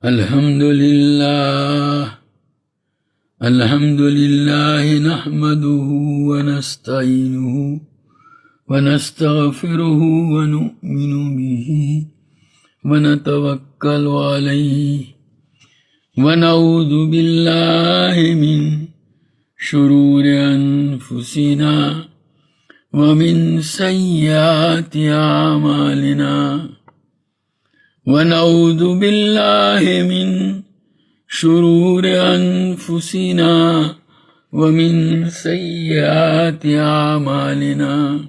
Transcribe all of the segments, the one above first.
الحمد لله نحمده ونستعينه ونستغفره ونؤمن به ونتوكل عليه ونعوذ بالله من شرور أنفسنا ومن سيئات أعمالنا ونعوذ بالله من شرور أنفسنا ومن سيئات أعمالنا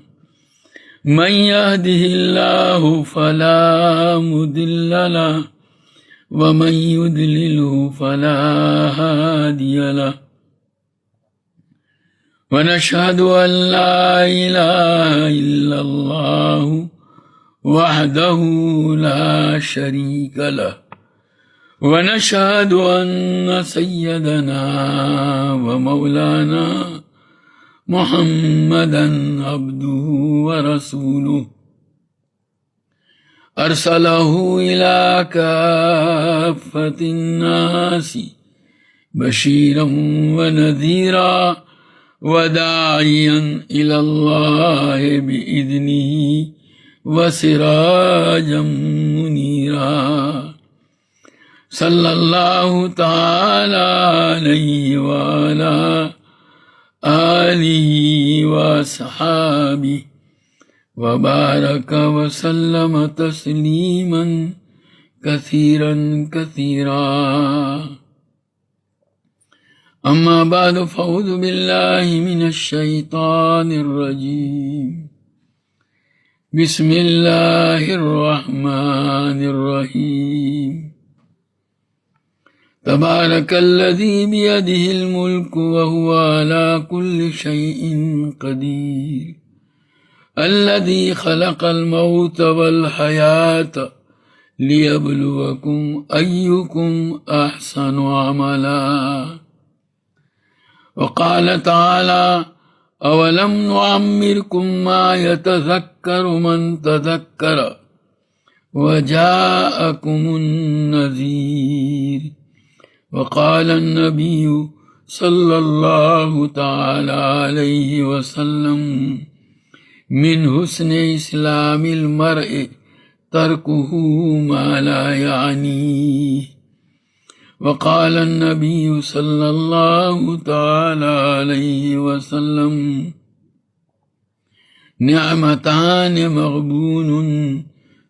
من يهده الله فلا مضل له ومن يضلله فلا هادي له ونشهد أن لا إله إلا الله وحده لا شريك له ونشهد أن سيدنا ومولانا محمدا عبده ورسوله أرسله إلى كافة الناس بشيرا ونذيرا وداعيا إلى الله بإذنه وسراجا منيرا صلى الله تعالى عليه وعلى آله وصحابه وبارك وسلم تسليما كثيرا كثيرا أما بعد فأعوذ بالله من الشيطان الرجيم بسم الله الرحمن الرحيم تبارك الذي بيده الملك وهو على كل شيء قدير الذي خلق الموت والحياة ليبلوكم أيكم أحسن عملا وقال تعالى أولم نعمركم ما يتذكر من تذكر وجاءكم النذير وقال النبي صلى الله تعالى عليه وسلم من حسن إسلام المرء تركه ما لا يعنيه وقال النبي صلى الله تعالى عليه وسلم نعمتان مغبون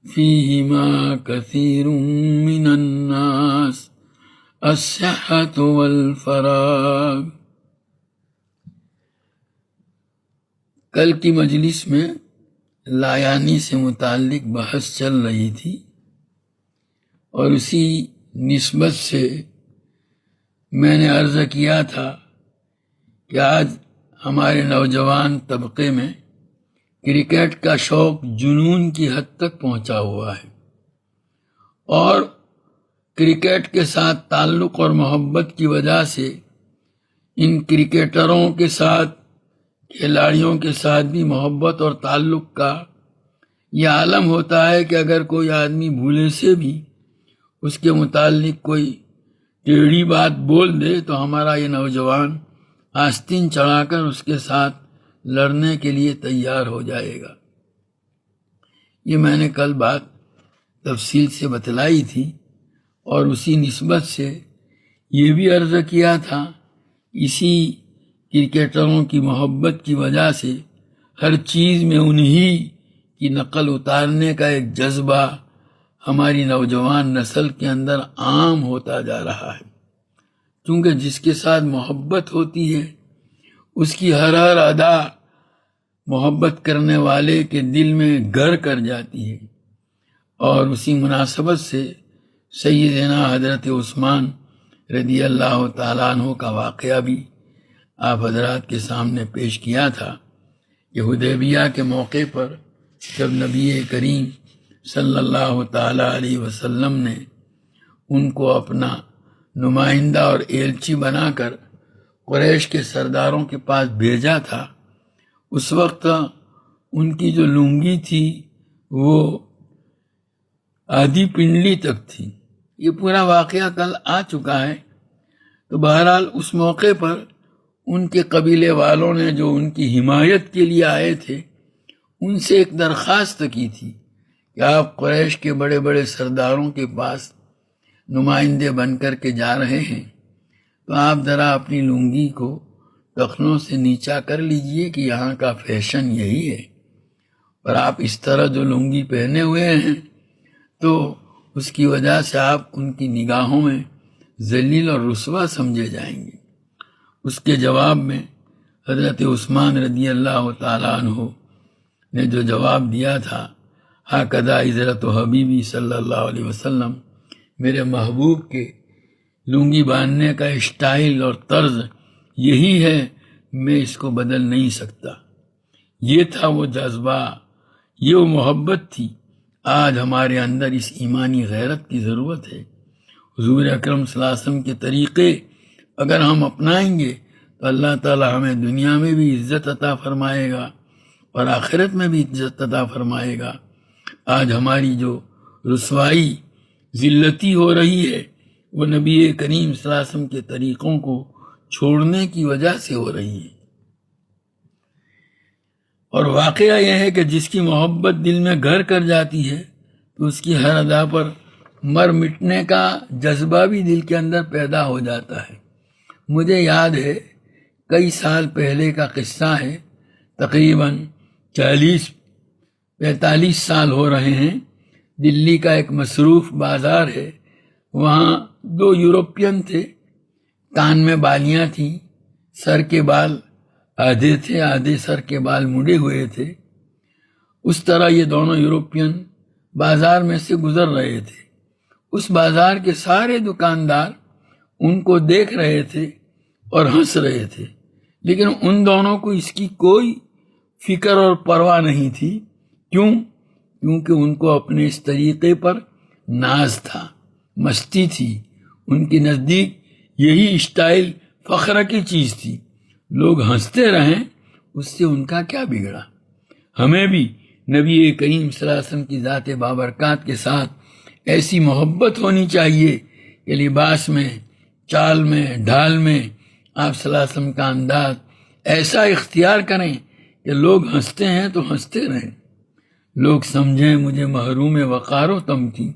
فيهما كثير من الناس الصحة والفراغ۔ کل کی مجلس میں لایانی سے متعلق بحث چل رہی تھی اور اسی نسبت سے میں نے عرض کیا تھا کہ آج ہمارے نوجوان طبقے میں کرکٹ کا شوق جنون کی حد تک پہنچا ہوا ہے، اور کرکٹ کے ساتھ تعلق اور محبت کی وجہ سے ان کرکٹروں کے ساتھ، کھلاڑیوں کے ساتھ بھی محبت اور تعلق کا یہ عالم ہوتا ہے کہ اگر کوئی آدمی بھولے سے بھی اس کے متعلق کوئی ٹیڑھی بات بول دے تو ہمارا یہ نوجوان آستین چڑھا کر اس کے ساتھ لڑنے کے لیے تیار ہو جائے گا۔ یہ میں نے کل بات تفصیل سے بتلائی تھی، اور اسی نسبت سے یہ بھی عرض کیا تھا اسی کرکٹروں کی محبت کی وجہ سے ہر چیز میں انہی کی نقل اتارنے کا ایک جذبہ ہماری نوجوان نسل کے اندر عام ہوتا جا رہا ہے، کیونکہ جس کے ساتھ محبت ہوتی ہے اس کی ہر ادا محبت کرنے والے کے دل میں گھر کر جاتی ہے۔ اور اسی مناسبت سے سیدنا حضرت عثمان رضی اللہ تعالیٰ عنہ کا واقعہ بھی آپ حضرات کے سامنے پیش کیا تھا کہ حدیبیہ کے موقع پر جب نبی کریم صلی اللہ تعالیٰ علیہ وسلم نے ان کو اپنا نمائندہ اور ایلچی بنا کر قریش کے سرداروں کے پاس بھیجا تھا، اس وقت ان کی جو لنگی تھی وہ آدھی پنڈلی تک تھی، یہ پورا واقعہ کل آ چکا ہے۔ تو بہرحال اس موقع پر ان کے قبیلے والوں نے جو ان کی حمایت کے لیے آئے تھے ان سے ایک درخواست کی تھی کہ آپ قریش کے بڑے بڑے سرداروں کے پاس نمائندے بن کر کے جا رہے ہیں، تو آپ ذرا اپنی لنگی کو ٹخنوں سے نیچا کر لیجئے کہ یہاں کا فیشن یہی ہے، اور آپ اس طرح جو لنگی پہنے ہوئے ہیں تو اس کی وجہ سے آپ ان کی نگاہوں میں ذلیل اور رسوا سمجھے جائیں گے۔ اس کے جواب میں حضرت عثمان رضی اللہ تعالیٰ عنہ نے جو جواب دیا تھا، ہاکذا حضرت حبیبی صلی اللہ علیہ وسلم، میرے محبوب کے لنگی باندھنے کا اسٹائل اور طرز یہی ہے، میں اس کو بدل نہیں سکتا۔ یہ تھا وہ جذبہ، یہ وہ محبت تھی۔ آج ہمارے اندر اس ایمانی غیرت کی ضرورت ہے۔ حضور اکرم صلی اللہ علیہ وسلم کے طریقے اگر ہم اپنائیں گے تو اللہ تعالی ہمیں دنیا میں بھی عزت عطا فرمائے گا اور آخرت میں بھی عزت عطا فرمائے گا۔ آج ہماری جو رسوائی ذلتی ہو رہی ہے وہ نبی کریم صلی اللہ علیہ وسلم کے طریقوں کو چھوڑنے کی وجہ سے ہو رہی ہے۔ اور واقعہ یہ ہے کہ جس کی محبت دل میں گھر کر جاتی ہے تو اس کی ہر ادا پر مر مٹنے کا جذبہ بھی دل کے اندر پیدا ہو جاتا ہے۔ مجھے یاد ہے کئی سال پہلے کا قصہ ہے، تقریباً 40-45 سال ہو رہے ہیں۔ دلی کا ایک مصروف بازار ہے، وہاں 2 یورپین تھے، کان میں بالیاں تھیں، سر کے بال آدھے تھے، آدھے سر کے بال مڑے ہوئے تھے۔ اس طرح یہ دونوں یورپین بازار میں سے گزر رہے تھے۔ اس بازار کے سارے دکاندار ان کو دیکھ رہے تھے اور ہنس رہے تھے، لیکن ان دونوں کو اس کی کوئی فکر اور پرواہ نہیں تھی۔ کیونکہ ان کو اپنے اس طریقے پر ناز تھا، مستی تھی۔ ان کے نزدیک یہی اسٹائل فخر کی چیز تھی۔ لوگ ہنستے رہیں، اس سے ان کا کیا بگڑا؟ ہمیں بھی نبی کریم صلی اللہ علیہ وسلم کی ذات بابرکات کے ساتھ ایسی محبت ہونی چاہیے کہ لباس میں، چال میں، ڈھال میں آپ صلی اللہ علیہ وسلم کا انداز ایسا اختیار کریں کہ لوگ ہنستے ہیں تو ہنستے رہیں۔ لوگ سمجھیں مجھے محروم وقار و تمکین،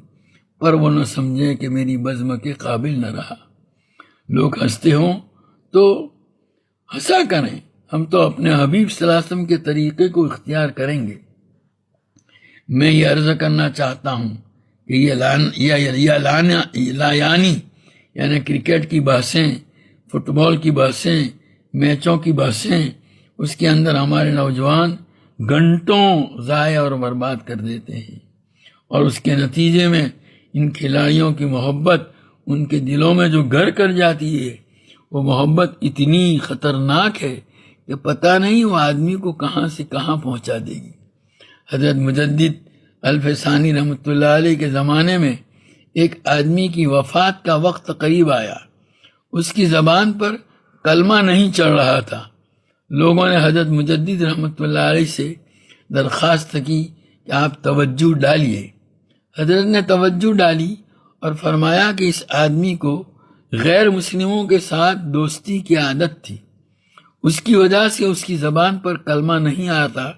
پر وہ نہ سمجھیں کہ میری بزم کے قابل نہ رہا۔ لوگ ہنستے ہوں تو ہنسا کریں، ہم تو اپنے حبیب صلی اللہ علیہ وسلم کے طریقے کو اختیار کریں گے۔ میں یہ عرض کرنا چاہتا ہوں کہ یہ لایانی یعنی کرکٹ کی بحثیں، فٹ بال کی بحثیں، میچوں کی بحثیں، اس کے اندر ہمارے نوجوان گھنٹوں ضائع اور برباد کر دیتے ہیں، اور اس کے نتیجے میں ان کھلاڑیوں کی محبت ان کے دلوں میں جو گھر کر جاتی ہے، وہ محبت اتنی خطرناک ہے کہ پتہ نہیں وہ آدمی کو کہاں سے کہاں پہنچا دے گی۔ حضرت مجدد الف ثانی رحمۃ اللہ علیہ کے زمانے میں ایک آدمی کی وفات کا وقت قریب آیا، اس کی زبان پر کلمہ نہیں چڑھ رہا تھا۔ لوگوں نے حضرت مجدد رحمۃ اللہ علیہ سے درخواست کی کہ آپ توجہ ڈالیے۔ حضرت نے توجہ ڈالی اور فرمایا کہ اس آدمی کو غیر مسلموں کے ساتھ دوستی کی عادت تھی، اس کی وجہ سے اس کی زبان پر کلمہ نہیں آتا۔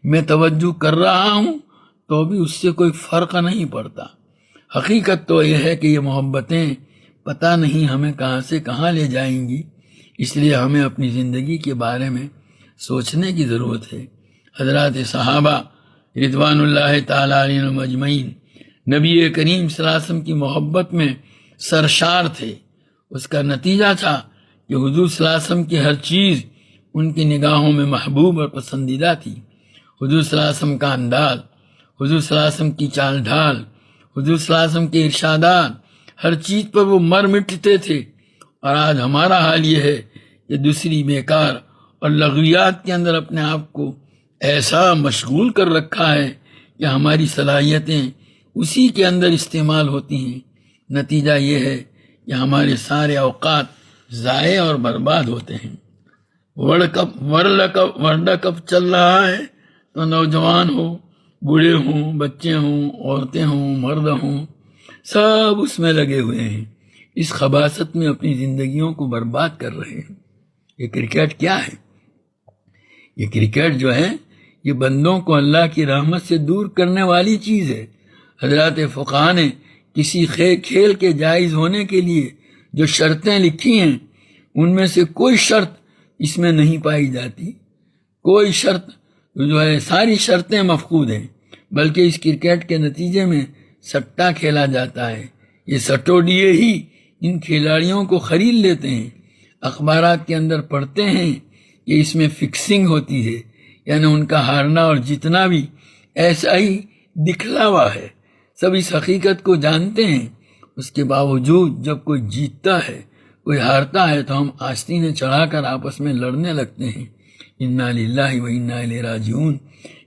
میں توجہ کر رہا ہوں تو بھی اس سے کوئی فرق نہیں پڑتا۔ حقیقت تو یہ ہے کہ یہ محبتیں پتہ نہیں ہمیں کہاں سے کہاں لے جائیں گی، اس لیے ہمیں اپنی زندگی کے بارے میں سوچنے کی ضرورت ہے۔ حضرات صحابہ رضوان اللہ تعالی علیہم اجمعین نبی کریم صلی اللہ علیہ وسلم کی محبت میں سرشار تھے۔ اس کا نتیجہ تھا کہ حضور صلی اللہ علیہ وسلم کی ہر چیز ان کی نگاہوں میں محبوب اور پسندیدہ تھی۔ حضور صلی اللہ علیہ وسلم کا انداز، حضور صلی اللہ علیہ وسلم کی چال ڈھال، حضور صلی اللہ علیہ وسلم کے ارشادات، ہر چیز پر وہ مر مٹتے تھے۔ اور آج ہمارا حال یہ ہے کہ دوسری بیکار اور لغویات کے اندر اپنے آپ کو ایسا مشغول کر رکھا ہے کہ ہماری صلاحیتیں اسی کے اندر استعمال ہوتی ہیں۔ نتیجہ یہ ہے کہ ہمارے سارے اوقات ضائع اور برباد ہوتے ہیں۔ ورلڈ کپ چل رہا ہے تو نوجوان ہو، بوڑھے ہوں، بچے ہوں، عورتیں ہوں، مرد ہوں، سب اس میں لگے ہوئے ہیں، اس خباثت میں اپنی زندگیوں کو برباد کر رہے ہیں۔ یہ کرکٹ کیا ہے؟ یہ کرکٹ جو ہے یہ بندوں کو اللہ کی رحمت سے دور کرنے والی چیز ہے۔ حضرات فقہا نے کسی کھیل کے جائز ہونے کے لیے جو شرطیں لکھی ہیں ان میں سے کوئی شرط اس میں نہیں پائی جاتی، کوئی شرط جو ہے، ساری شرطیں مفقود ہیں، بلکہ اس کرکٹ کے نتیجے میں سٹا کھیلا جاتا ہے۔ یہ سٹوڈیے ہی ان کھلاڑیوں کو خرید لیتے ہیں، اخبارات کے اندر پڑھتے ہیں کہ اس میں فکسنگ ہوتی ہے، یعنی ان کا ہارنا اور جیتنا بھی ایسا ہی دکھلاوا ہے۔ سب اس حقیقت کو جانتے ہیں، اس کے باوجود جب کوئی جیتتا ہے کوئی ہارتا ہے تو ہم آستینیں چڑھا کر آپس میں لڑنے لگتے ہیں۔ انا للہ و انا الیہ راجعون۔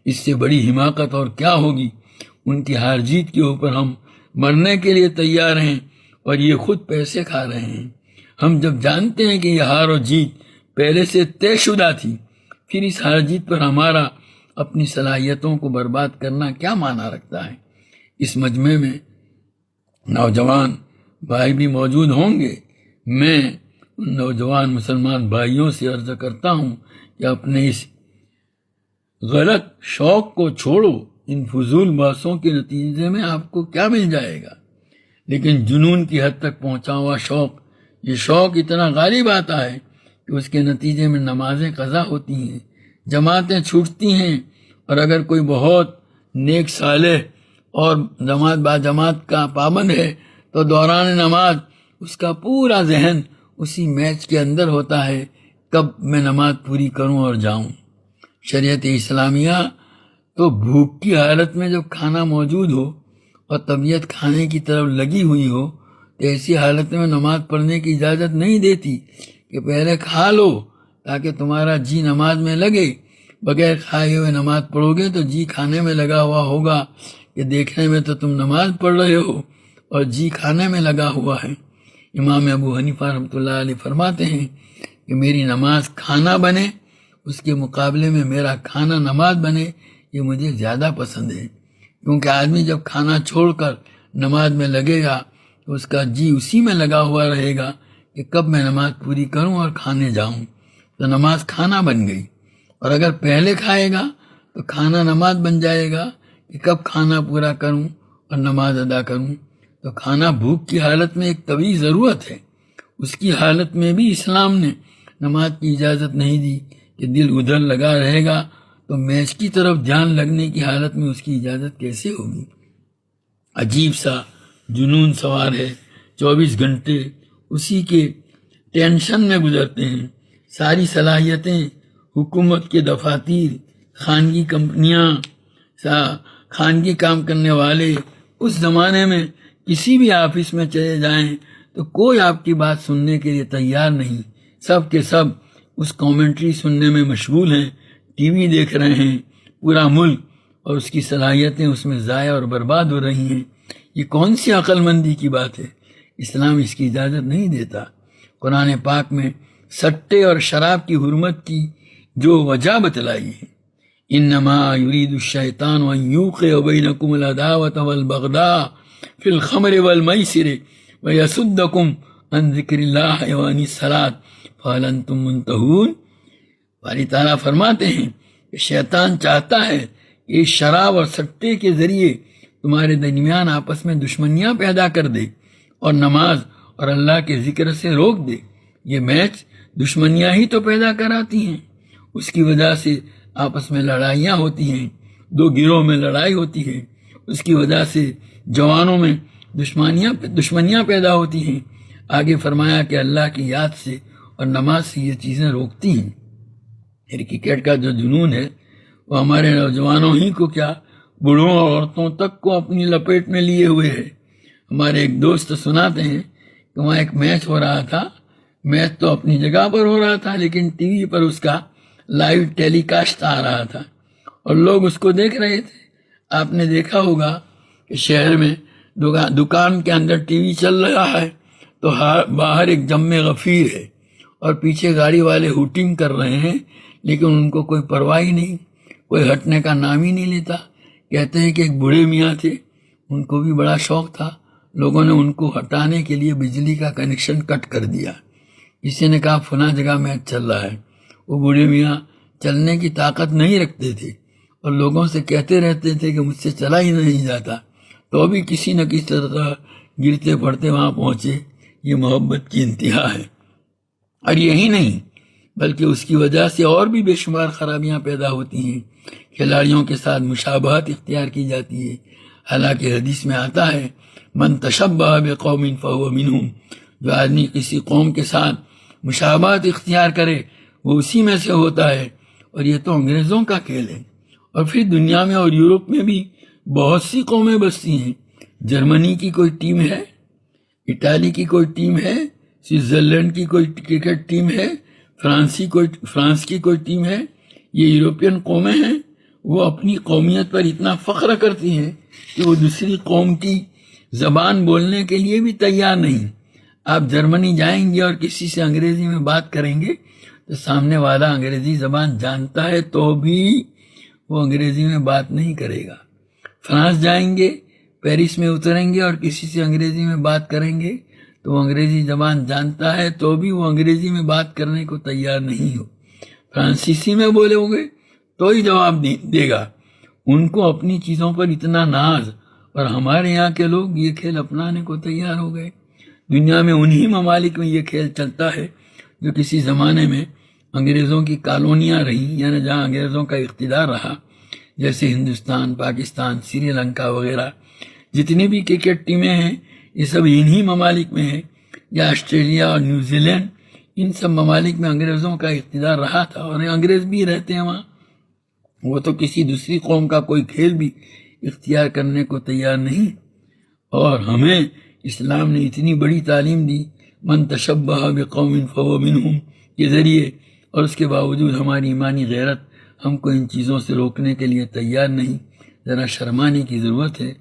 اس سے بڑی حماقت اور کیا ہوگی؟ ان کی ہار جیت کے اوپر ہم مرنے کے لیے تیار ہیں اور یہ خود پیسے کھا رہے ہیں۔ ہم جب جانتے ہیں کہ یہ ہار و جیت پہلے سے طے شدہ تھی، پھر اس ہار جیت پر ہمارا اپنی صلاحیتوں کو برباد کرنا کیا معنی رکھتا ہے؟ اس مجمع میں نوجوان بھائی بھی موجود ہوں گے۔ میں ان نوجوان مسلمان بھائیوں سے عرض کرتا ہوں کہ اپنے اس غلط شوق کو چھوڑو۔ ان فضول بحثوں کے نتیجے میں آپ کو کیا مل جائے گا؟ لیکن جنون کی حد تک پہنچا ہوا شوق، یہ شوق اتنا غالب آتا ہے کہ اس کے نتیجے میں نمازیں قضا ہوتی ہیں، جماعتیں چھوٹتی ہیں، اور اگر کوئی بہت نیک صالح اور جماعت با جماعت کا پابند ہے تو دوران نماز اس کا پورا ذہن اسی میچ کے اندر ہوتا ہے، کب میں نماز پوری کروں اور جاؤں۔ شریعت اسلامیہ تو بھوک کی حالت میں جب کھانا موجود ہو اور طبیعت کھانے کی طرف لگی ہوئی ہو تو ایسی حالت میں نماز پڑھنے کی اجازت نہیں دیتی کہ پہلے کھا لو تاکہ تمہارا جی نماز میں لگے۔ بغیر کھائے ہوئے نماز پڑھو گے تو جی کھانے میں لگا ہوا ہوگا کہ دیکھنے میں تو تم نماز پڑھ رہے ہو اور جی کھانے میں لگا ہوا ہے۔ امام ابو حنیفہ رحمۃ اللہ علیہ فرماتے ہیں کہ میری نماز کھانا بنے اس کے مقابلے میں میرا کھانا نماز بنے، یہ مجھے زیادہ پسند ہے، کیونکہ آدمی جب کھانا چھوڑ کر نماز میں لگے گا تو اس کا جی اسی میں لگا ہوا رہے گا کہ کب میں نماز پوری کروں اور کھانے جاؤں، تو نماز کھانا بن گئی۔ اور اگر پہلے کھائے گا تو کھانا نماز بن جائے گا کہ کب کھانا پورا کروں اور نماز ادا کروں۔ تو کھانا بھوک کی حالت میں ایک طبعی ضرورت ہے، اس کی حالت میں بھی اسلام نے نماز کی اجازت نہیں دی کہ دل ادھر لگا رہے گا تو میچ کی طرف دھیان لگنے کی حالت میں اس کی اجازت کیسے ہوگی؟ عجیب سا جنون سوار ہے، 24 گھنٹے اسی کے ٹینشن میں گزرتے ہیں۔ ساری صلاحیتیں حکومت کے دفاتر، خانگی کمپنیاں، خانگی کام کرنے والے، اس زمانے میں کسی بھی آفس میں چلے جائیں تو کوئی آپ کی بات سننے کے لیے تیار نہیں، سب کے سب اس کامنٹری سننے میں مشغول ہیں، ٹی وی دیکھ رہے ہیں، پورا ملک اور اس کی صلاحیتیں اس میں ضائع اور برباد ہو رہی ہیں۔ یہ کون سی عقل مندی کی بات ہے؟ اسلام اس کی اجازت نہیں دیتا۔ قرآن پاک میں سٹے اور شراب کی حرمت کی جو وجہ بتلائی ہے، انما یرید الشیطان ان یوقع بینکم العداوۃ والبغضاء فی الخمر والمیسر ویصدکم عن ذکر اللہ وعن الصلاۃ فہل انتم منتہون۔ باری تعالیٰ فرماتے ہیں کہ شیطان چاہتا ہے کہ اس شراب اور سٹے کے ذریعے تمہارے درمیان آپس میں دشمنیاں پیدا کر دے اور نماز اور اللہ کے ذکر سے روک دے۔ یہ میچ دشمنیاں ہی تو پیدا کراتی ہیں، اس کی وجہ سے آپس میں لڑائیاں ہوتی ہیں، دو گروہ میں لڑائی ہوتی ہے، اس کی وجہ سے جوانوں میں دشمنیاں پیدا ہوتی ہیں۔ آگے فرمایا کہ اللہ کی یاد سے اور نماز سے یہ چیزیں روکتی ہیں۔ کرکٹ کا جو جنون ہے وہ ہمارے نوجوانوں ہی کو کیا، بوڑھوں اور عورتوں تک کو اپنی لپیٹ میں لیے ہوئے ہے۔ ہمارے ایک دوست سناتے ہیں کہ وہاں ایک میچ ہو رہا تھا، میچ تو اپنی جگہ پر ہو رہا تھا لیکن ٹی وی پر اس کا لائیو ٹیلی کاسٹ آ رہا تھا اور لوگ اس کو دیکھ رہے تھے۔ آپ نے دیکھا ہوگا کہ شہر میں دکان کے اندر ٹی وی چل رہا ہے تو باہر ایک جم غفیر ہے اور پیچھے گاڑی والے ہوٹنگ کر رہے ہیں، لیکن ان کو کوئی پرواہ ہی نہیں، کوئی ہٹنے کا نام ہی نہیں لیتا۔ کہتے ہیں کہ ایک بوڑھے میاں تھے، ان کو بھی بڑا شوق تھا لوگوں نے ان کو ہٹانے کے لیے بجلی کا کنیکشن کٹ کر دیا۔ کسی نے کہا فلاں جگہ میچ چل رہا ہے، وہ بوڑھے میاں چلنے کی طاقت نہیں رکھتے تھے اور لوگوں سے کہتے رہتے تھے کہ مجھ سے چلا ہی نہیں جاتا، تو بھی کسی نہ کسی طرح گرتے پڑتے وہاں پہنچے۔ یہ محبت کی انتہا ہے۔ اور یہی نہیں بلکہ اس کی وجہ سے اور بھی بے شمار خرابیاں پیدا ہوتی ہیں۔ کھلاڑیوں کے ساتھ مشابہت اختیار کی جاتی ہے، حالانکہ حدیث میں آتا ہے من تشبہ بقوم فہو منہم، جو آدمی کسی قوم کے ساتھ مشابہت اختیار کرے وہ اسی میں سے ہوتا ہے۔ اور یہ تو انگریزوں کا کھیل ہے۔ اور پھر دنیا میں اور یورپ میں بھی بہت سی قومیں بستی ہیں۔ جرمنی کی کوئی ٹیم ہے، اٹالی کی کوئی ٹیم ہے، سوئٹزرلینڈ کی کوئی کرکٹ ٹیم ہے، فرانس کی کوئی ٹیم ہے۔ یہ یورپین قومیں ہیں، وہ اپنی قومیت پر اتنا فخر کرتی ہیں کہ وہ دوسری قوم کی زبان بولنے کے لیے بھی تیار نہیں۔ آپ جرمنی جائیں گے اور کسی سے انگریزی میں بات کریں گے تو سامنے والا انگریزی زبان جانتا ہے تو بھی وہ انگریزی میں بات نہیں کرے گا۔ فرانس جائیں گے، پیرس میں اتریں گے اور کسی سے انگریزی میں بات کریں گے تو وہ انگریزی زبان جانتا ہے تو بھی وہ انگریزی میں بات کرنے کو تیار نہیں ہو۔ فرانسیسی میں بولے ہوں گے تو ہی جواب دے گا۔ ان کو اپنی چیزوں پر اتنا ناز، اور ہمارے یہاں کے لوگ یہ کھیل اپنانے کو تیار ہو گئے۔ دنیا میں انہی ممالک میں یہ کھیل چلتا ہے جو کسی زمانے میں انگریزوں کی کالونیاں رہیں، یعنی جہاں انگریزوں کا اقتدار رہا، جیسے ہندوستان، پاکستان، سری لنکا وغیرہ۔ جتنی بھی کرکٹ ٹیمیں ہیں یہ سب انہی ممالک میں ہیں، یا آسٹریلیا اور نیوزی لینڈ، ان سب ممالک میں انگریزوں کا اقتدار رہا تھا اور انگریز بھی رہتے ہیں وہاں۔ وہ تو کسی دوسری قوم کا کوئی کھیل بھی اختیار کرنے کو تیار نہیں۔ اور ہمیں اسلام نے اتنی بڑی تعلیم دی، من تشبہ بقوم فہو منہم کے ذریعے، اور اس کے باوجود ہماری ایمانی غیرت ہم کو ان چیزوں سے روکنے کے لیے تیار نہیں۔ ذرا شرمانے کی ضرورت ہے۔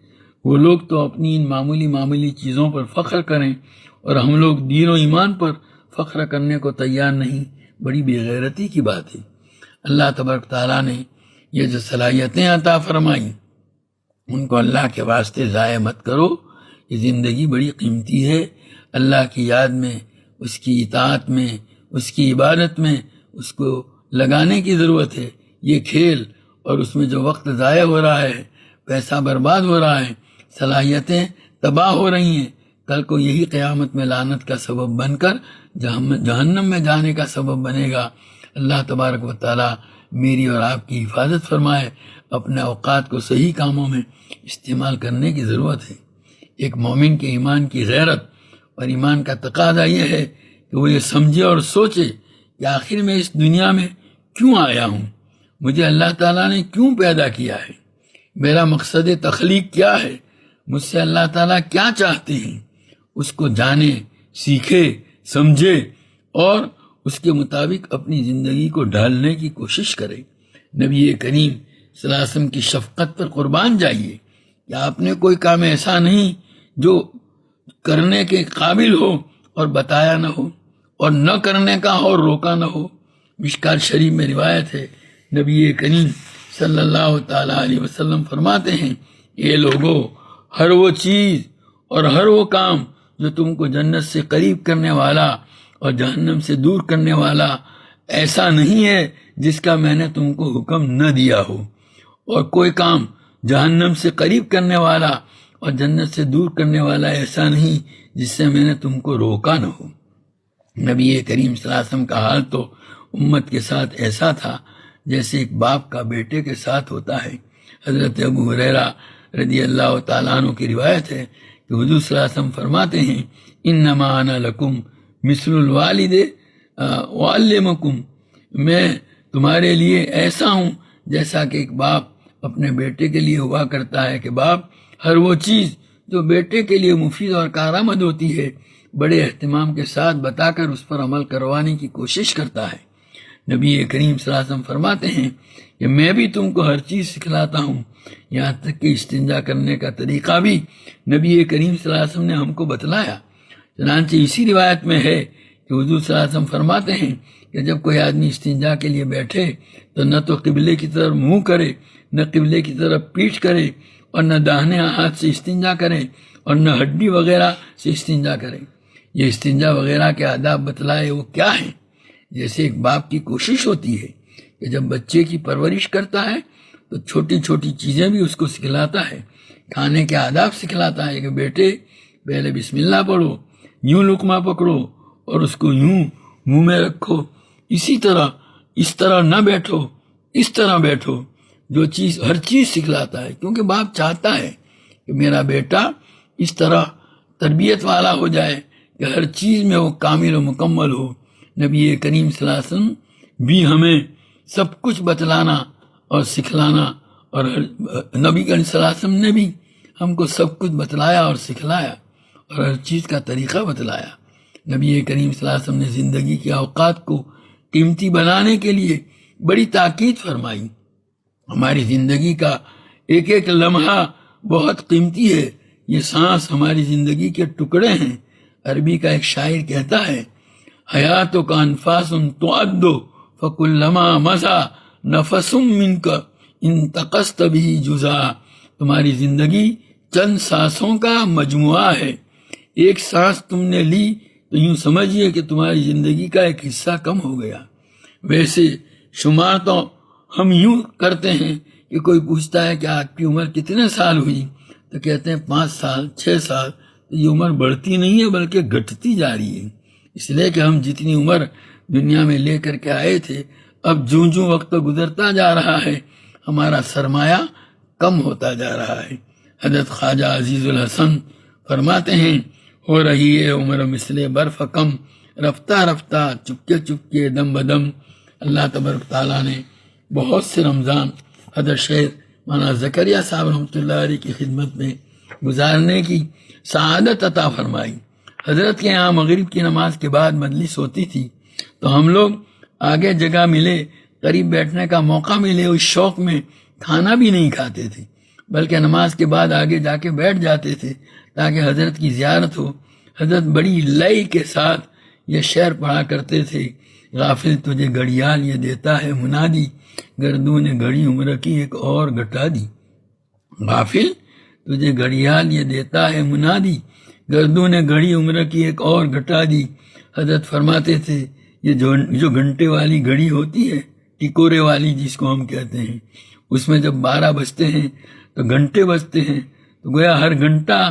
وہ لوگ تو اپنی ان معمولی چیزوں پر فخر کریں اور ہم لوگ دین و ایمان پر فخر کرنے کو تیار نہیں۔ بڑی بے غیرتی کی بات ہے۔ اللہ تبارک تعالیٰ نے یہ جو صلاحیتیں عطا فرمائیں ان کو اللہ کے واسطے ضائع مت کرو۔ یہ زندگی بڑی قیمتی ہے، اللہ کی یاد میں، اس کی اطاعت میں، اس کی عبادت میں اس کو لگانے کی ضرورت ہے۔ یہ کھیل اور اس میں جو وقت ضائع ہو رہا ہے، پیسہ برباد ہو رہا ہے، صلاحیتیں تباہ ہو رہی ہیں، کل کو یہی قیامت میں لعنت کا سبب بن کر جہنم میں جانے کا سبب بنے گا۔ اللہ تبارک و تعالیٰ میری اور آپ کی حفاظت فرمائے۔ اپنے اوقات کو صحیح کاموں میں استعمال کرنے کی ضرورت ہے۔ ایک مومن کے ایمان کی غیرت اور ایمان کا تقاضا یہ ہے کہ وہ یہ سمجھے اور سوچے کہ آخر میں اس دنیا میں کیوں آیا ہوں، مجھے اللہ تعالیٰ نے کیوں پیدا کیا ہے، میرا مقصد تخلیق کیا ہے، مجھ سے اللہ تعالیٰ کیا چاہتے ہیں، اس کو جانے، سیکھے، سمجھے اور اس کے مطابق اپنی زندگی کو ڈھالنے کی کوشش کرے۔ نبی کریم صلی اللہ علیہ وسلم کی شفقت پر قربان جائیے کہ آپ نے کوئی کام ایسا نہیں جو کرنے کے قابل ہو اور بتایا نہ ہو، اور نہ کرنے کا ہو اور روکا نہ ہو۔ مشکات شریف میں روایت ہے، نبی کریم صلی اللہ تعالیٰ علیہ وسلم فرماتے ہیں، یہ لوگو، ہر وہ چیز اور ہر وہ کام جو تم کو جنت سے قریب کرنے والا اور جہنم سے دور کرنے والا ایسا نہیں ہے جس کا میں نے تم کو حکم نہ دیا ہو، اور کوئی کام جہنم سے قریب کرنے والا اور جنت سے دور کرنے والا ایسا نہیں جس سے میں نے تم کو روکا نہ ہو۔ نبی کریم صلی اللہ علیہ وسلم کا حال تو امت کے ساتھ ایسا تھا جیسے ایک باپ کا بیٹے کے ساتھ ہوتا ہے۔ حضرت ابو ہریرہ رضی اللہ تعالیٰ عنہ کی روایت ہے کہ حضور صلی اللہ علیہ وسلم فرماتے ہیں، انما انا لکم مثل الوالد اعلمکم، میں تمہارے لیے ایسا ہوں جیسا کہ ایک باپ اپنے بیٹے کے لیے ہوا کرتا ہے، کہ باپ ہر وہ چیز جو بیٹے کے لیے مفید اور کارآمد ہوتی ہے بڑے اہتمام کے ساتھ بتا کر اس پر عمل کروانے کی کوشش کرتا ہے۔ نبی کریم صلی اللہ علیہ وسلم فرماتے ہیں کہ میں بھی تم کو ہر چیز سکھلاتا ہوں، یہاں تک کہ استنجا کرنے کا طریقہ بھی نبی کریم صلی اللہ علیہ وسلم نے ہم کو بتلایا۔ چنانچہ اسی روایت میں ہے کہ حضور صلی اللہ علیہ وسلم فرماتے ہیں کہ جب کوئی آدمی استنجا کے لیے بیٹھے تو نہ تو قبلے کی طرف منہ کرے، نہ قبلے کی طرف پیٹھ کرے، اور نہ داہنے ہاتھ سے استنجا کرے اور نہ ہڈی وغیرہ سے استنجا کریں۔ یہ استنجا وغیرہ کے آداب بتلائے وہ کیا ہیں؟ جیسے ایک باپ کی کوشش ہوتی ہے کہ جب بچے کی پرورش کرتا ہے تو چھوٹی چھوٹی چیزیں بھی اس کو سکھلاتا ہے، کھانے کے آداب سکھلاتا ہے کہ بیٹے پہلے بسم اللہ پڑھو، یوں لقمہ پکڑو اور اس کو یوں منہ میں رکھو، اسی طرح اس طرح نہ بیٹھو، اس طرح بیٹھو، جو چیز ہر چیز سکھلاتا ہے، کیونکہ باپ چاہتا ہے کہ میرا بیٹا اس طرح تربیت والا ہو جائے کہ ہر چیز میں وہ کامل و مکمل ہو۔ نبی کریم صلی اللہ علیہ وسلم بھی ہمیں سب کچھ بتلانا اور سکھلانا، اور نبی کریم صلی اللہ علیہ وسلم نے بھی ہم کو سب کچھ بتلایا اور سکھلایا اور ہر چیز کا طریقہ بتلایا۔ نبی کریم صلی اللہ علیہ وسلم نے زندگی کے اوقات کو قیمتی بنانے کے لیے بڑی تاکید فرمائی۔ ہماری زندگی کا ایک ایک لمحہ بہت قیمتی ہے، یہ سانس ہماری زندگی کے ٹکڑے ہیں۔ عربی کا ایک شاعر کہتا ہے، حیاتو کا انفاس تعد فکلما مضی نفس منک انتقصت بھی جزا۔ تمہاری زندگی چند سانسوں کا مجموعہ ہے، ایک سانس تم نے لی تو یوں سمجھیے کہ تمہاری زندگی کا ایک حصہ کم ہو گیا۔ ویسے شمار تو ہم یوں کرتے ہیں کہ کوئی پوچھتا ہے کہ آپ کی عمر کتنے سال ہوئی تو کہتے ہیں 5 سال 6 سال، تو یہ عمر بڑھتی نہیں ہے بلکہ گھٹتی جا رہی ہے، اس لیے کہ ہم جتنی عمر دنیا میں لے کر کے آئے تھے اب جوں وقت گزرتا جا رہا ہے ہمارا سرمایہ کم ہوتا جا رہا ہے۔ حضرت خواجہ عزیز الحسن فرماتے ہیں، ہو رہی ہے عمر مثل برف کم، رفتہ رفتہ چپکے دم بدم۔ اللہ تبارک تعالیٰ نے بہت سے رمضان حضرت شیخ مولانا زکریا صاحب رحمۃ اللہ علیہ کی خدمت میں گزارنے کی سعادت عطا فرمائی۔ حضرت کے یہاں مغرب کی نماز کے بعد مجلس ہوتی تھی تو ہم لوگ آگے جگہ ملے، قریب بیٹھنے کا موقع ملے، اس شوق میں کھانا بھی نہیں کھاتے تھے بلکہ نماز کے بعد آگے جا کے بیٹھ جاتے تھے تاکہ حضرت کی زیارت ہو۔ حضرت بڑی لئی کے ساتھ یہ شعر پڑھا کرتے تھے، غافل تجھے گھڑیال یہ دیتا ہے منادی، گردوں نے گھڑی عمر کی ایک اور گھٹا دی۔ غافل تجھے گھڑیال یہ دیتا ہے منادی، گردوں نے گھڑی عمر کی ایک اور گھٹا دی۔ حضرت فرماتے تھے یہ جو گھنٹے والی گھڑی ہوتی ہے، ٹکورے والی جس کو ہم کہتے ہیں، اس میں جب 12 بجتے ہیں تو گھنٹے بجتے ہیں، تو گویا ہر گھنٹہ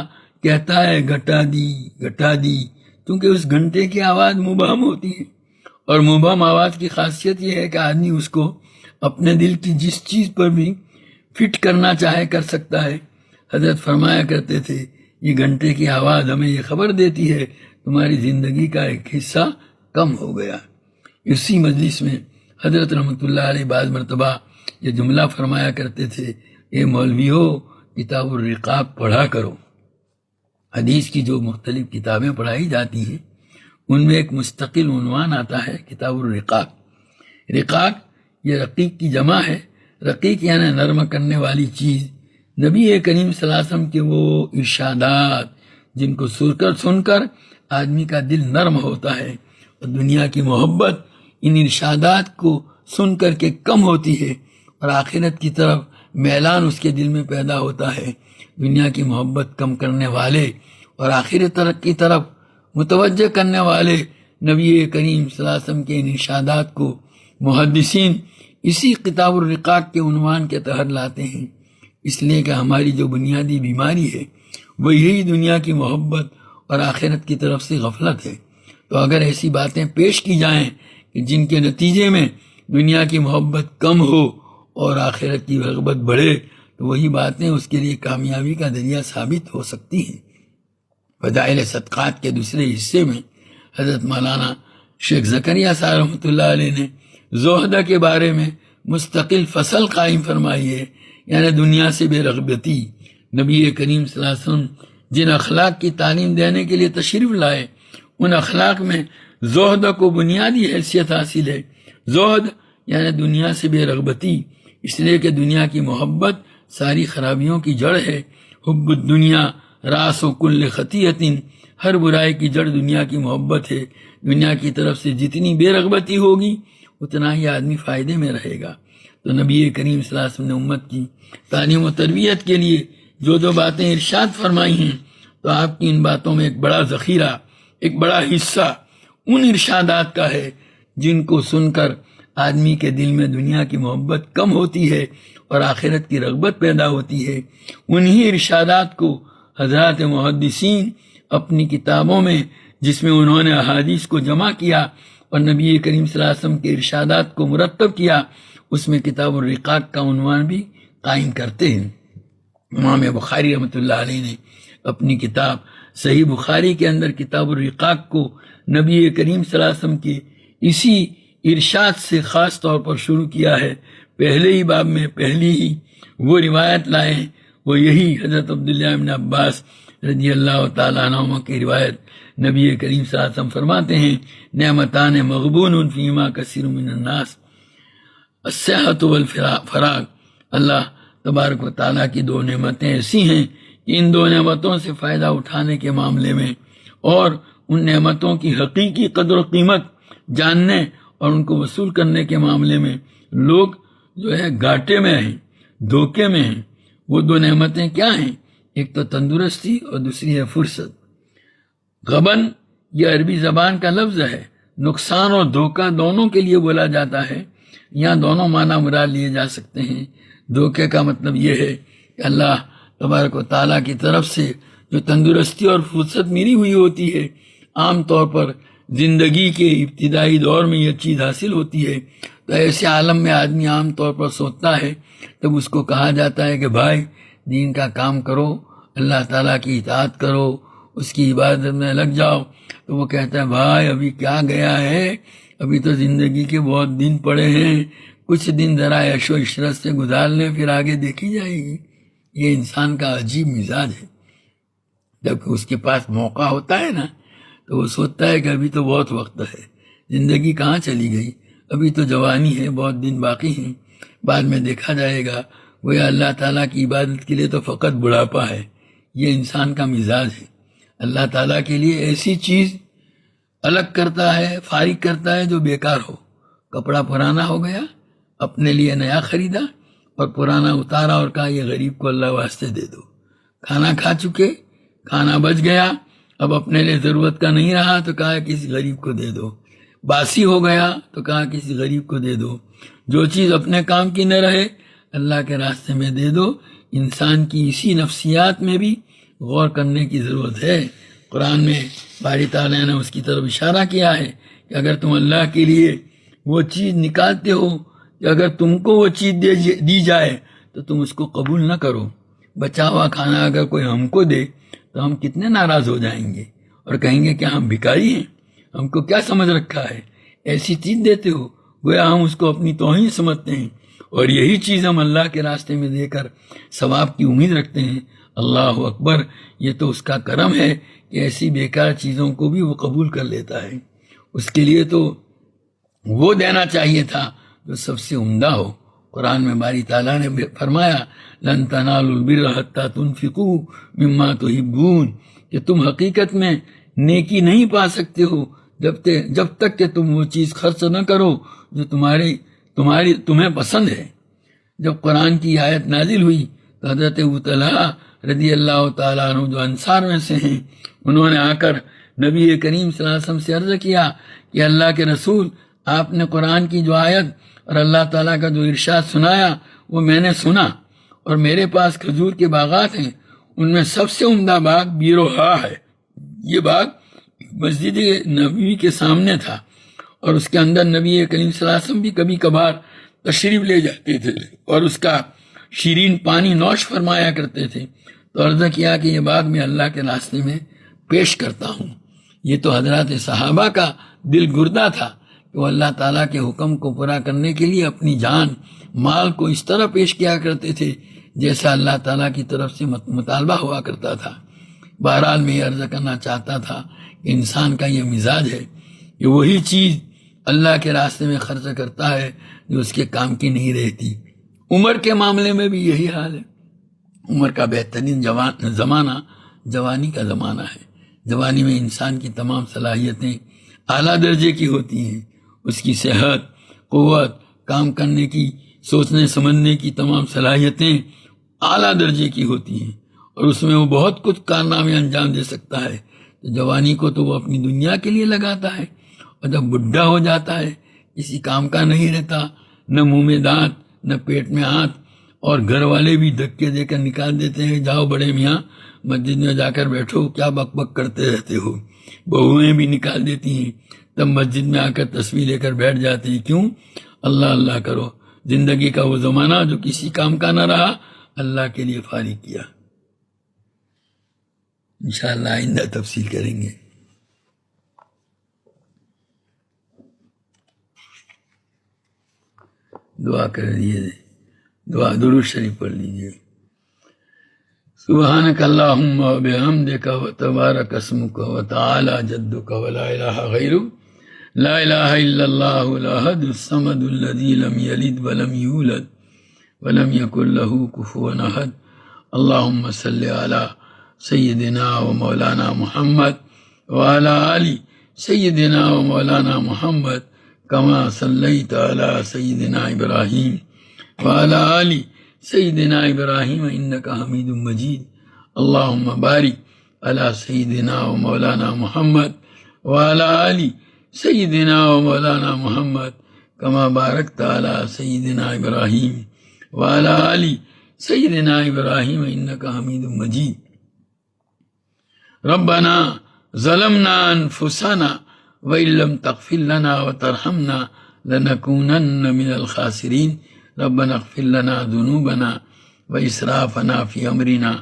کہتا ہے گھٹا دی گھٹا دی، کیونکہ اس گھنٹے کی آواز مبہم ہوتی ہے، اور مبہم آواز کی خاصیت یہ ہے کہ آدمی اس کو اپنے دل کی جس چیز پر بھی فٹ کرنا چاہے کر سکتا ہے۔ حضرت فرمایا کرتے تھے یہ گھنٹے کی آواز ہمیں یہ خبر دیتی ہے تمہاری زندگی کا ایک حصہ کم ہو گیا۔ اسی مجلس میں حضرت رحمۃ اللہ علیہ بعض مرتبہ یہ جملہ فرمایا کرتے تھے، اے مولویو کتاب الرقاق پڑھا کرو۔ حدیث کی جو مختلف کتابیں پڑھائی جاتی ہیں ان میں ایک مستقل عنوان آتا ہے کتاب الرقاق۔ رقاق یہ رقیق کی جمع ہے، رقیق یعنی نرم کرنے والی چیز۔ نبی کریم صلی اللہ علیہ وسلم کے وہ ارشادات جن کو سن کر آدمی کا دل نرم ہوتا ہے، اور دنیا کی محبت ان ارشادات کو سن کر کے کم ہوتی ہے اور آخرت کی طرف میلان اس کے دل میں پیدا ہوتا ہے۔ دنیا کی محبت کم کرنے والے اور آخرت کی طرف متوجہ کرنے والے نبی کریم صلی اللہ علیہ وسلم کے ان ارشادات کو محدثین اسی کتاب الرقاق کے عنوان کے تحت لاتے ہیں، اس لیے کہ ہماری جو بنیادی بیماری ہے وہ یہی دنیا کی محبت اور آخرت کی طرف سے غفلت ہے۔ تو اگر ایسی باتیں پیش کی جائیں کہ جن کے نتیجے میں دنیا کی محبت کم ہو اور آخرت کی رغبت بڑھے تو وہی باتیں اس کے لیے کامیابی کا ذریعہ ثابت ہو سکتی ہیں۔ فضائل صدقات کے دوسرے حصے میں حضرت مولانا شیخ زکریا صاحب رحمۃ اللہ علیہ نے زہدہ کے بارے میں مستقل فصل قائم فرمائی ہے، یعنی دنیا سے بے رغبتی۔ نبی کریم صلی اللہ علیہ وسلم جن اخلاق کی تعلیم دینے کے لیے تشریف لائے ان اخلاق میں زہد کو بنیادی حیثیت حاصل ہے۔ زہد یعنی دنیا سے بے رغبتی، اس لیے کہ دنیا کی محبت ساری خرابیوں کی جڑ ہے۔ حب الدنیا راس و کل خطیۃ، ہر برائی کی جڑ دنیا کی محبت ہے۔ دنیا کی طرف سے جتنی بے رغبتی ہوگی اتنا ہی آدمی فائدے میں رہے گا۔ تو نبی کریم صلی اللہ علیہ وسلم نے امت کی تعلیم و تربیت کے لیے جو باتیں ارشاد فرمائی ہیں تو آپ کی ان باتوں میں ایک بڑا ذخیرہ، ایک بڑا حصہ ان ارشادات کا ہے جن کو سن کر آدمی کے دل میں دنیا کی محبت کم ہوتی ہے اور آخرت کی رغبت پیدا ہوتی ہے۔ انہی ارشادات کو حضرات محدثین اپنی کتابوں میں، جس میں انہوں نے احادیث کو جمع کیا اور نبی کریم صلی اللہ علیہ وسلم کے ارشادات کو مرتب کیا، اس میں کتاب الرقاق کا عنوان بھی قائم کرتے ہیں۔ امام بخاری رحمۃ اللہ علیہ نے اپنی کتاب صحیح بخاری کے اندر کتاب الرقاق کو نبی کریم صلی اللہ علیہ وسلم کے اسی ارشاد سے خاص طور پر شروع کیا ہے۔ پہلے ہی باب میں پہلی ہی وہ روایت لائے ہیں، وہ یہی حضرت عبداللہ بن عباس رضی اللہ تعالیٰ عنہما کی روایت۔ نبی کریم صلی اللہ علیہ وسلم فرماتے ہیں، نعمتان مغبون فیما کثیر من الناس، الصحت والفراغ۔ اللہ تبارک و تعالیٰ کی دو نعمتیں ایسی ہیں کہ ان دو نعمتوں سے فائدہ اٹھانے کے معاملے میں اور ان نعمتوں کی حقیقی قدر و قیمت جاننے اور ان کو وصول کرنے کے معاملے میں لوگ جو ہے گھاٹے میں ہیں، دھوکے میں ہیں۔ وہ دو نعمتیں کیا ہیں؟ ایک تو تندرستی اور دوسری ہے فرصت۔ غبن یہ عربی زبان کا لفظ ہے، نقصان اور دھوکہ دونوں کے لیے بولا جاتا ہے، یہاں دونوں معنی مراد لیے جا سکتے ہیں۔ دھوکے کا مطلب یہ ہے کہ اللہ تبارک و تعالیٰ کی طرف سے جو تندرستی اور فرصت ملی ہوئی ہوتی ہے، عام طور پر زندگی کے ابتدائی دور میں یہ چیز حاصل ہوتی ہے، تو ایسے عالم میں آدمی عام طور پر سوچتا ہے، تب اس کو کہا جاتا ہے کہ بھائی دین کا کام کرو، اللہ تعالیٰ کی اطاعت کرو، اس کی عبادت میں لگ جاؤ۔ تو وہ کہتا ہے بھائی ابھی کیا گیا ہے، ابھی تو زندگی کے بہت دن پڑے ہیں، کچھ دن ذرا عیش و عشرت سے گزار لیں، پھر آگے دیکھی جائے گی۔ یہ انسان کا عجیب مزاج ہے۔ جب اس کے پاس موقع ہوتا ہے نا تو وہ سوچتا ہے کہ ابھی تو بہت وقت ہے، زندگی کہاں چلی گئی، ابھی تو جوانی ہے، بہت دن باقی ہیں، بعد میں دیکھا جائے گا۔ گویا اللہ تعالیٰ کی عبادت کے لیے تو فقط بڑھاپا ہے۔ یہ انسان کا مزاج ہے۔ اللہ تعالیٰ کے لیے ایسی چیز الگ کرتا ہے، فارغ کرتا ہے جو بیکار ہو۔ کپڑا پرانا ہو گیا، اپنے لیے نیا خریدا اور پرانا اتارا اور کہا یہ غریب کو اللہ واسطے دے دو۔ کھانا کھا چکے، کھانا بچ گیا، اب اپنے لیے ضرورت کا نہیں رہا تو کہا کسی غریب کو دے دو۔ باسی ہو گیا تو کہا کسی غریب کو دے دو۔ جو چیز اپنے کام کی نہ رہے اللہ کے راستے میں دے دو۔ انسان کی اسی نفسیات میں بھی غور کرنے کی ضرورت ہے۔ قرآن میں باری تعالیٰ نے اس کی طرف اشارہ کیا ہے کہ اگر تم اللہ کے لیے وہ چیز نکالتے ہو کہ اگر تم کو وہ چیز دی جائے تو تم اس کو قبول نہ کرو، بچا ہوا کھانا اگر کوئی ہم کو دے تو ہم کتنے ناراض ہو جائیں گے اور کہیں گے کیا ہم بھکاری ہیں، ہم کو کیا سمجھ رکھا ہے، ایسی چیز دیتے ہو۔ گویا ہم اس کو اپنی توہین سمجھتے ہیں، اور یہی چیز ہم اللہ کے راستے میں دے کر ثواب کی امید رکھتے ہیں۔ اللہ اکبر، یہ تو اس کا کرم ہے کہ ایسی بیکار چیزوں کو بھی وہ قبول کر لیتا ہے۔ اس کے لیے تو وہ دینا چاہیے تھا جو سب سے عمدہ ہو۔ قرآن میں باری تعالیٰ نے فرمایا لن تنالوا البر حتی تنفقوا مما تحبون، کہ تم حقیقت میں نیکی نہیں پا سکتے ہو جب تک کہ تم وہ چیز خرچ نہ کرو جو تمہیں پسند ہے۔ جب قرآن کی آیت نازل ہوئی تو حضرت ابو طلحہ رضی اللہ تعالیٰ عنہ جو انصار میں سے ہیں، انہوں نے آ کر نبی کریم صلی اللہ علیہ وسلم سے عرض کیا کہ اللہ کے رسول، آپ نے قرآن کی جو آیت اور اللہ تعالیٰ کا جو ارشاد سنایا وہ میں نے سنا، اور میرے پاس کھجور کے باغات ہیں، ان میں سب سے عمدہ باغ بیروہا ہے۔ یہ باغ مسجد نبوی کے سامنے تھا، اور اس کے اندر نبی کریم صلی اللہ علیہ وسلم بھی کبھی کبھار تشریف لے جاتے تھے اور اس کا شیرین پانی نوش فرمایا کرتے تھے۔ تو عرض کیا کہ یہ باغ میں اللہ کے راستے میں پیش کرتا ہوں۔ یہ تو حضرات صحابہ کا دل گردہ تھا کہ وہ اللہ تعالیٰ کے حکم کو پورا کرنے کے لیے اپنی جان مال کو اس طرح پیش کیا کرتے تھے جیسا اللہ تعالیٰ کی طرف سے مطالبہ ہوا کرتا تھا۔ بہرحال میں یہ عرض کرنا چاہتا تھا کہ انسان کا یہ مزاج ہے کہ وہی چیز اللہ کے راستے میں خرچ کرتا ہے جو اس کے کام کی نہیں رہتی۔ عمر کے معاملے میں بھی یہی حال ہے۔ عمر کا بہترین زمانہ جوانی کا زمانہ ہے۔ جوانی میں انسان کی تمام صلاحیتیں اعلیٰ درجے کی ہوتی ہیں، اس کی صحت، قوت، کام کرنے کی، سوچنے سمجھنے کی تمام صلاحیتیں اعلیٰ درجے کی ہوتی ہیں، اور اس میں وہ بہت کچھ کارنامے انجام دے سکتا ہے. تو جوانی کو تو وہ اپنی دنیا کے لیے لگاتا ہے، اور جب بڈھا ہو جاتا ہے کسی کام کا نہیں رہتا، نہ منہ میں دانت نہ پیٹ میں ہاتھ، اور گھر والے بھی دھکے دے کر نکال دیتے ہیں، جاؤ بڑے میاں مسجد میں جا کر بیٹھو، کیا بک بک کرتے رہتے ہو. بہویں بھی نکال دیتی ہیں، تب مسجد میں آ کر تسبیح لے کر بیٹھ جاتے ہیں. کیوں؟ اللہ اللہ کرو. زندگی کا وہ زمانہ جو کسی کام کا نہ رہا، اللہ کے لیے فارغ کیا. انشاءاللہ آئندہ تفصیل کریں گے. دعا کر لیجیے، دعا درود شریف پڑھ لیجیے. سبحانک اللہم و بحمدک و تبارک اسمک و تعالی جدک و لا الہ غیرک، لا الہ الا اللہ الاحد الصمد الذی لم یلد ولم یولد ولم یکن لہ کفوا احد. اللہم صلی علی سیدنا و مولانا محمد وعلی آل سیدنا و مولانا محمد کما صلیت علی سیدنا ابراہیم وعلی آل سیدنا ابراہیم انک حمید مجید. اللہم بارک علی سیدنا و مولانا محمد وعلی آل سیدنا و مولانا محمد کما بارکت علی سیدنا ابراہیم وعلی آل سیدنا ابراہیم انک حمید مجید. ربنا ظلمنا انفسنا وإن لم تغفر لنا وترحمنا لنكونن من الخاسرين. ربنا اغفر لنا ذنوبنا وإسرافنا في أمرنا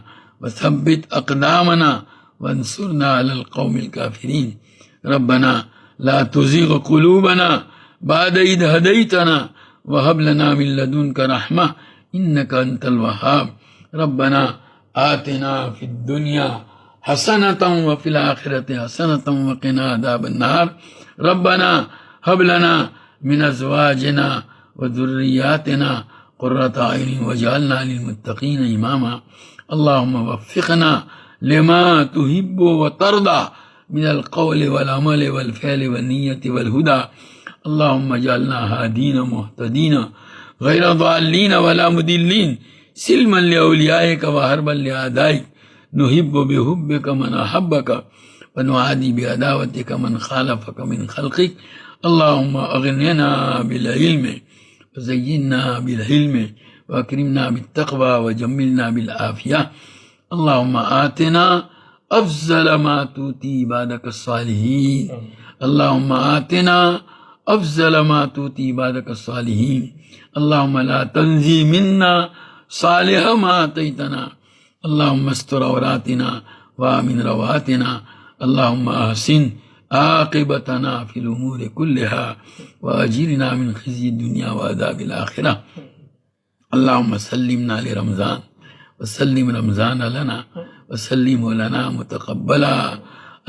وثبت أقدامنا وانصرنا على القوم الكافرين. ربنا لا تزغ قلوبنا بعد إذ هديتنا وهب لنا من لدنك رحمة إنك أنت الوهاب. ربنا آتنا في الدنيا حسنة وفي الآخرة حسنة وقنا عذاب النار. ربنا هب لنا من أزواجنا وذرياتنا قرة أعين واجعلنا للمتقين إماما. اللهم وفقنا لما تحب وترضى من القول والعمل والفعل والنية والهدى. اللهم اجعلنا هادين مهتدين غير ضالين ولا مضلين، سلما لأوليائك وحربا لأعدائك. نحب بحبك من أحبك ونعادي بعداوتك من خالفك من خلقك. اللهم أغننا بالعلم وزينا بالحلم وأكرمنا بالتقوى وجملنا بالعافية. اللهم آتنا أفضل ما تؤتي عبادك الصالحين. اللهم آتنا أفضل ما تؤتي عبادك الصالحين. اللهم لا تنزي منا صالح ما آتيتنا. اللهم استر عوراتنا وآمن رواتنا. اللهم أحسن عاقبتنا في الأمور كلها وأجرنا من خزي الدنيا وعذاب الآخرة. اللهم سلمنا لرمضان وسلم رمضان لنا وسلمه لنا متقبلا.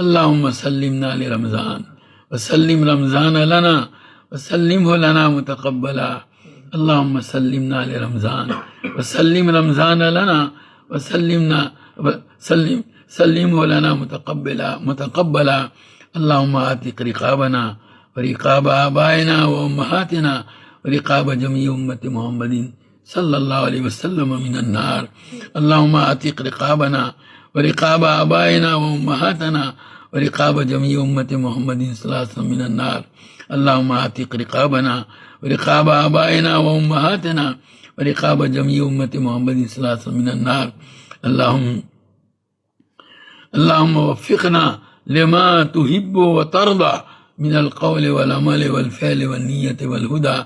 اللهم سلمنا لرمضان وسلم رمضان لنا وسلمه لنا متقبلا. اللهم سلمنا لرمضان وسلم رمضان لنا سلمه لنا متقبلا. اللهم آتق رقابنا ورقاب آبائنا وأمهاتنا ورقاب جميع أمة محمد صلى الله عليه وسلم من النار. اللهم آتق رقابنا ورقاب آبائنا وأمهاتنا ورقاب جميع أمة محمد صلى الله عليه وسلم من النار. اللهم آتق رقابنا ورقاب آبائنا وأمهاتنا ورقاب جميع أمة محمد صلى الله عليه وسلم من النار. اللهم وفقنا لما تحب وترضى من القول والعمل والفعل والنية والهدى.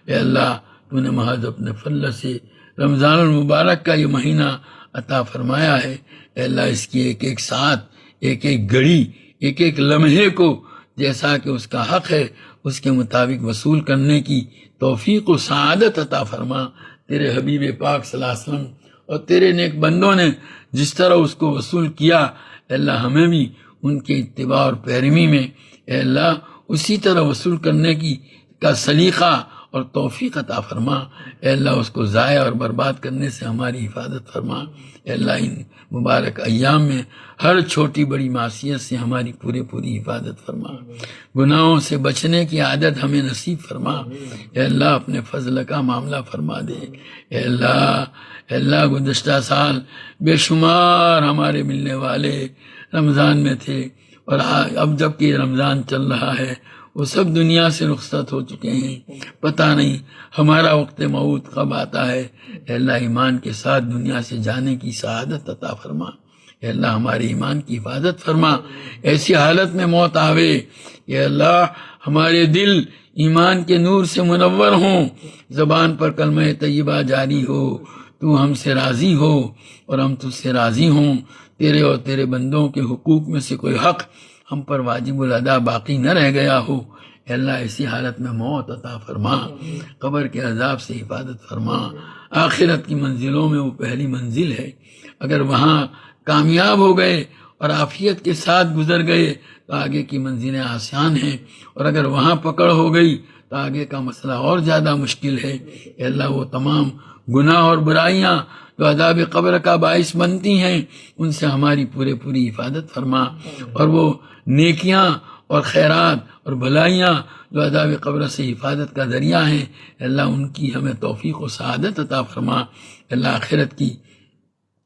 اے اللہ تو نے محض اپنے فضل سے رمضان المبارک کا یہ مہینہ عطا فرمایا ہے. اے اللہ اس کی ایک ایک ساتھ، ایک ایک گھڑی، ایک ایک لمحے کو جیسا کہ اس کا حق ہے اس کے مطابق وصول کرنے کی توفیق و سعادت عطا فرما. تیرے حبیب پاک صلی اللہ علیہ وسلم اور تیرے نیک بندوں نے جس طرح اس کو وصول کیا، اے اللہ ہمیں بھی ان کے اتباع اور پیروی میں اے اللہ اسی طرح وصول کرنے کا سلیقہ اور توفیق عطا فرما۔ اے اللہ اس کو ضائع اور برباد کرنے سے ہماری حفاظت فرما۔ اے اللہ ان مبارک ایام میں ہر چھوٹی بڑی معصیت سے ہماری پوری حفاظت فرما۔ گناہوں سے بچنے کی عادت ہمیں نصیب فرما۔ اے اللہ اپنے فضل کا معاملہ فرما دے۔ اے اللہ گزشتہ سال بے شمار ہمارے ملنے والے رمضان میں تھے، اور اب جب کہ رمضان چل رہا ہے وہ سب دنیا سے رخصت ہو چکے ہیں۔ پتہ نہیں ہمارا وقت موت کب آتا ہے۔ اے اللہ ایمان کے ساتھ دنیا سے جانے کی سعادت عطا فرما۔ اے اللہ ہمارے ایمان کی حفاظت فرما۔ ایسی حالت میں موت آوے اے اللہ ہمارے دل ایمان کے نور سے منور ہوں، زبان پر کلمہ طیبہ جاری ہو، تو ہم سے راضی ہو اور ہم تجھ سے راضی ہوں، تیرے اور تیرے بندوں کے حقوق میں سے کوئی حق ہم پر واجب الادا باقی نہ رہ گیا ہو۔ اے اللہ ایسی حالت میں موت عطا فرما، قبر کے عذاب سے حفاظت فرما۔ آخرت کی منزلوں میں وہ پہلی منزل ہے، اگر وہاں کامیاب ہو گئے اور عافیت کے ساتھ گزر گئے تو آگے کی منزلیں آسان ہیں، اور اگر وہاں پکڑ ہو گئی تو آگے کا مسئلہ اور زیادہ مشکل ہے۔ اے اللہ وہ تمام گناہ اور برائیاں جو عذاب قبر کا باعث بنتی ہیں ان سے ہماری پوری حفاظت فرما، اور وہ نیکیاں اور خیرات اور بھلائیاں جو عذاب قبر سے حفاظت کا ذریعہ ہیں، اے اللہ ان کی ہمیں توفیق و سعادت عطا فرما۔ اے اللہ آخرت کی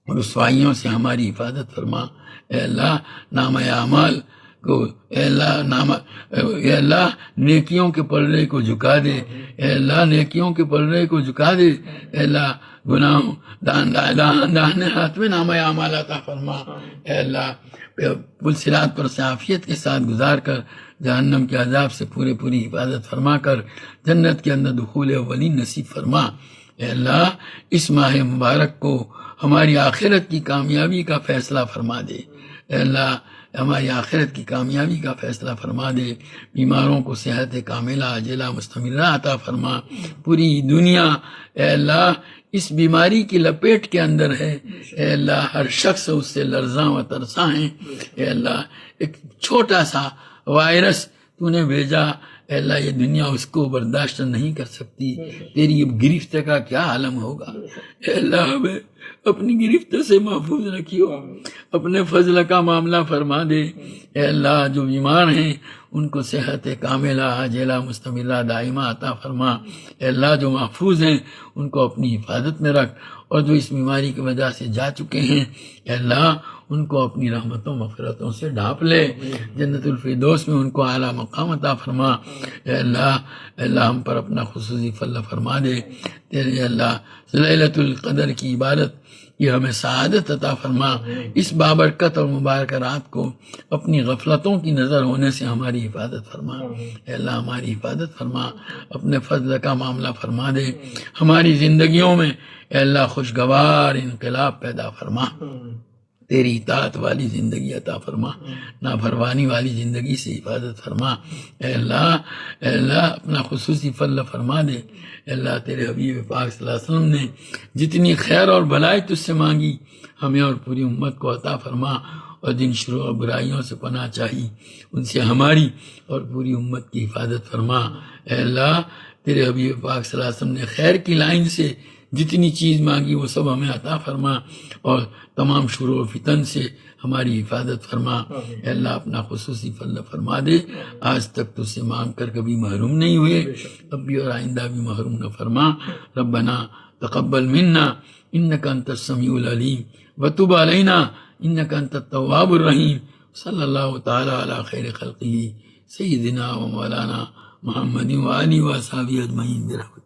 رسوائیوں سے ہماری حفاظت فرما۔ اے اللہ نامہ اعمال کو اے اللہ نیکیوں کے پلڑے کو جھکا دے۔ اے اللہ نیکیوں کے پلڑے کو جھکا دے۔ اے اللہ گناہوں داہنے ہاتھ میں نامہ اعمال عطا فرما۔ اے اللہ پل صراط پر سے عافیت کے ساتھ گزار کر جہنم کے عذاب سے پوری حفاظت فرما کر جنت کے اندر دخول اولین نصیب فرما۔ اے اللہ اس ماہ مبارک کو ہماری آخرت کی کامیابی کا فیصلہ فرما دے۔ اے اللہ ہماری آخرت کی کامیابی کا فیصلہ فرما دے۔ بیماروں کو صحت کاملہ عاجلہ مستمرہ عطا فرما۔ پوری دنیا اے اللہ اس بیماری کی لپیٹ کے اندر ہے۔ اے اللہ ہر شخص اس سے لرزاں و ترساں ہیں۔ اے اللہ ایک چھوٹا سا وائرس تو نے بھیجا، اے اللہ یہ دنیا اس کو برداشت نہیں کر سکتی، تیری گرفت کا کیا عالم ہوگا۔ اے اللہ ہمیں اپنی گرفت سے محفوظ رکھیو، اپنے فضل کا معاملہ فرما دے۔ اے اللہ جو بیمار ہیں ان کو صحت کاملہ عاجلہ مستمرہ دائمہ عطا فرما۔ اے اللہ جو محفوظ ہیں ان کو اپنی حفاظت میں رکھ، اور جو اس بیماری کی وجہ سے جا چکے ہیں اے اللہ ان کو اپنی رحمتوں مغفرتوں سے ڈھانپ لے، جنت الفردوس میں ان کو اعلیٰ مقام عطا فرما۔ اے اللہ ہم پر اپنا خصوصی فضل فرما دے۔ تیرے اللہ لیلۃ القدر کی عبادت یہ ہمیں سعادت عطا فرما۔ اس بابرکت اور مبارک رات کو اپنی غفلتوں کی نظر ہونے سے ہماری حفاظت فرما۔ اے اللہ ہماری حفاظت فرما، اپنے فضل کا معاملہ فرما دے۔ ہماری زندگیوں میں اے اللہ خوشگوار انقلاب پیدا فرما، تیری اطاعت والی زندگی عطا فرما، نافرمانی والی زندگی سے حفاظت فرما۔ اے اللہ اپنا خصوصی فضل فرما دے۔ اے اللہ تیرے حبیب پاک صلی اللہ علیہ وسلم نے جتنی خیر اور بھلائی تجھ سے مانگی ہمیں اور پوری امت کو عطا فرما، اور جن شرور اور برائیوں سے پناہ چاہی ان سے ہماری اور پوری امت کی حفاظت فرما۔ اے اللہ تیرے حبیب پاک صلی اللہ علیہ وسلم نے خیر کی لائن سے جتنی چیز مانگی وہ سب ہمیں عطا فرما، اور تمام شرور و فتن سے ہماری حفاظت فرما۔ اے اللہ اپنا خصوصی فضل فرما دے۔ آج تک تجھ سے مانگ کر کبھی محروم نہیں ہوئے، اب بھی اور آئندہ بھی محروم نہ فرما۔ ربنا تقبل منا انک انت السمیع العلیم وتب علینا انک انت التواب الرحیم۔ صلی اللہ تعالی علی خیر خلقہ سیدنا و مولانا محمد و آلہ و اصحابہ اجمعین برحمتہ۔